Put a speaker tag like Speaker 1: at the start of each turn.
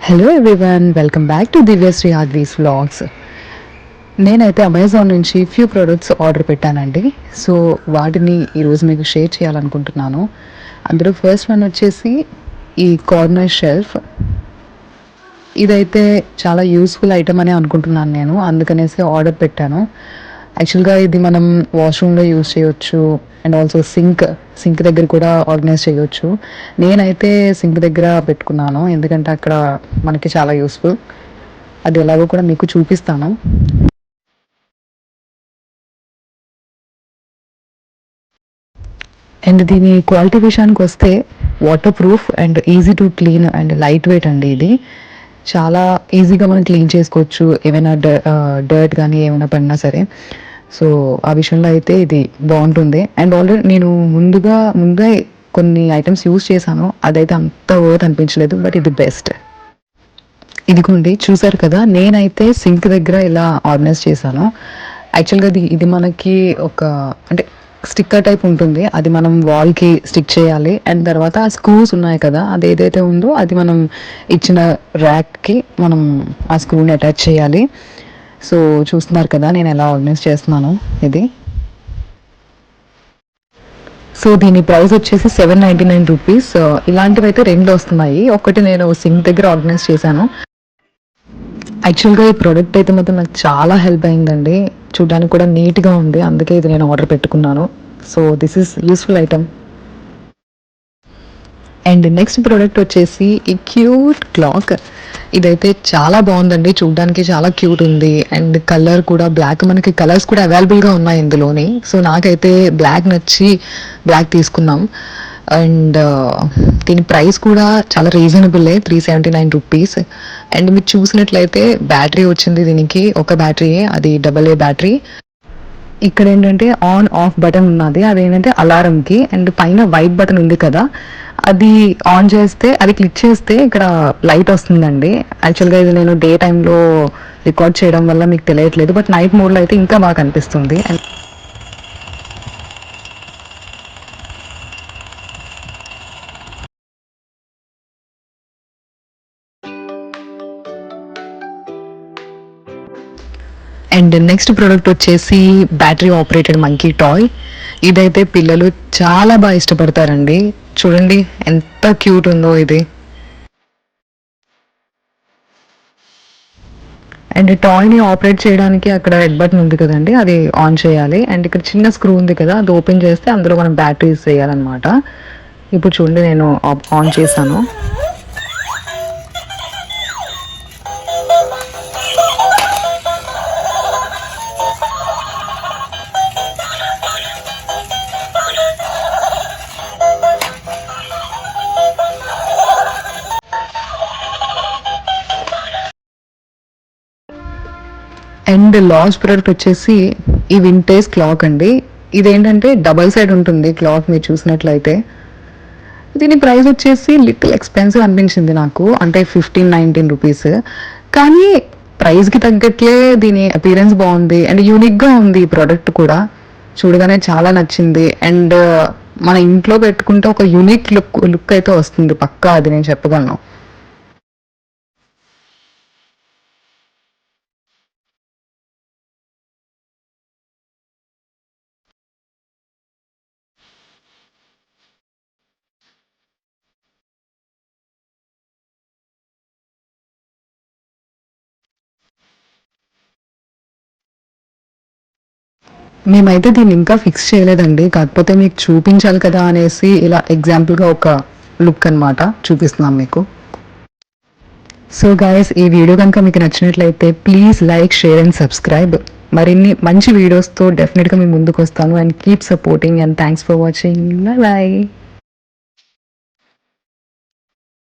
Speaker 1: Hello everyone, welcome back to Divyasri Aadvees vlogs. నేనైతే Amazon నుంచి few products order పెట్టానండి. So వాటిని ఈరోజు మీకు షేర్ చేయాలనుకుంటున్నాను. అందులో ఫస్ట్ వన్ వచ్చేసి ఈ కార్నర్ షెల్ఫ్. ఇదైతే చాలా యూస్ఫుల్ ఐటమ్ అని అనుకుంటున్నాను నేను, అందుకనేసి ఆర్డర్ పెట్టాను. యాక్చువల్గా ఇది మనం వాష్రూమ్లో యూజ్ చేయొచ్చు అండ్ ఆల్సో సింక్ దగ్గర కూడా ఆర్గనైజ్ చేయొచ్చు. నేనైతే సింక్ దగ్గర పెట్టుకున్నాను ఎందుకంటే అక్కడ మనకి చాలా యూస్ఫుల్. అది ఎలాగో కూడా మీకు చూపిస్తాను. అండ్ దీని క్వాలిటీ విషయానికి వస్తే water proof and easy to clean and light weight అండి. ఇది చాలా ఈజీగా మనం క్లీన్ చేసుకోవచ్చు, ఏమైనా డర్ట్ కానీ ఏమైనా పడినా సరే. సో ఆ విషయంలో అయితే ఇది బాగుంటుంది. అండ్ ఆల్రెడీ నేను ముందే కొన్ని ఐటమ్స్ యూజ్ చేశాను, అదైతే అంత వర్త్ అనిపించలేదు, బట్ ఇది బెస్ట్. ఇదిగోండి, చూసారు కదా, నేనైతే సింక్ దగ్గర ఇలా ఆర్గనైజ్ చేశాను. యాక్చువల్గా ఇది మనకి ఒక అంటే స్టిక్కర్ టైప్ ఉంటుంది, అది మనం వాల్కి స్టిక్ చేయాలి. అండ్ తర్వాత ఆ స్క్రూస్ ఉన్నాయి కదా, అది ఏదైతే ఉందో అది మనం ఇచ్చిన ర్యాక్కి మనం ఆ స్క్రూని అటాచ్ చేయాలి. సో చూస్తున్నారు కదా నేను ఎలా ఆర్గనైజ్ చేస్తున్నాను ఇది. సో దీని ప్రైస్ వచ్చేసి 799 రూపీస్. ఇలాంటివి అయితే రెండు వస్తున్నాయి. ఒకటి నేను సింక్ దగ్గర ఆర్గనైజ్ చేశాను. యాక్చువల్గా ఈ ప్రోడక్ట్ అయితే మాత్రం నాకు చాలా హెల్ప్ అయిందండి. చూడడానికి కూడా నీట్గా ఉంది, అందుకే ఇది నేను ఆర్డర్ పెట్టుకున్నాను. So this is useful item. And next product వచ్చేసి ఈ క్యూట్ క్లాక్. ఇదైతే చాలా బాగుందండి, చూడడానికి చాలా క్యూట్ ఉంది. అండ్ కలర్ కూడా బ్లాక్, మనకి కలర్స్ కూడా అవైలబుల్గా ఉన్నాయి ఇందులోని. సో నాకైతే బ్లాక్ నచ్చి బ్లాక్ తీసుకున్నాం. అండ్ దీని ప్రైస్ కూడా చాలా రీజనబుల్లే, 379 రూపీస్. అండ్ మీరు చూసినట్లయితే బ్యాటరీ వచ్చింది దీనికి, ఒక బ్యాటరీయే, అది AA బ్యాటరీ. ఇక్కడ ఏంటంటే ఆన్ ఆఫ్ బటన్ ఉన్నది, అదేంటంటే అలారంకి. అండ్ పైన వైట్ బటన్ ఉంది కదా, అది ఆన్ చేస్తే, అది క్లిక్ చేస్తే ఇక్కడ లైట్ వస్తుందండి. యాక్చువల్గా ఇది నేను డే టైంలో రికార్డ్ చేయడం వల్ల మీకు తెలియట్లేదు, బట్ నైట్ మోడ్లో అయితే ఇంకా బాగా కనిపిస్తుంది. అండ్ నెక్స్ట్ ప్రోడక్ట్ వచ్చేసి బ్యాటరీ ఆపరేటెడ్ మంకీ టాయ్. ఇదైతే పిల్లలు చాలా బాగా ఇష్టపడతారండి. చూడండి ఎంత క్యూట్ ఉందో ఇది. అండ్ టాయ్ని ఆపరేట్ చేయడానికి అక్కడ రెడ్ బటన్ ఉంది కదండి, అది ఆన్ చేయాలి. అండ్ ఇక్కడ చిన్న స్క్రూ ఉంది కదా, అది ఓపెన్ చేస్తే అందులో మనం బ్యాటరీస్ వేయాలన్నమాట. ఇప్పుడు చూడండి నేను ఆన్ చేశాను. అండ్ లాస్ట్ ప్రోడక్ట్ వచ్చేసి ఈ వింటేజ్ క్లాక్ అండి. ఇదేంటంటే డబల్ సైడ్ ఉంటుంది క్లాక్, మీరు చూసినట్లయితే. దీని ప్రైస్ వచ్చేసి లిటిల్ ఎక్స్పెన్సివ్ అనిపించింది నాకు, అంటే 15-19 రూపీస్. కానీ ప్రైస్కి తగ్గట్లే దీని అపీరెన్స్ బాగుంది అండ్ యూనిక్గా ఉంది ఈ ప్రోడక్ట్ కూడా. చూడగానే చాలా నచ్చింది. అండ్ మన ఇంట్లో పెట్టుకుంటే ఒక యూనిక్ లుక్ అయితే వస్తుంది పక్కా, అది నేను చెప్పగలను. మేమైతే దీన్ని ఇంకా ఫిక్స్ చేయలేదండి, కాకపోతే మీకు చూపించాలి కదా అనేసి ఇలా ఎగ్జాంపుల్గా ఒక లుక్ అనమాట చూపిస్తున్నాం మీకు. సో గైస్, ఈ వీడియో కనుక మీకు నచ్చినట్లయితే please like, share and subscribe. మరిన్ని మంచి వీడియోస్తో డెఫినెట్గా మీ ముందుకు వస్తాను. And keep supporting and thanks for watching. Bye.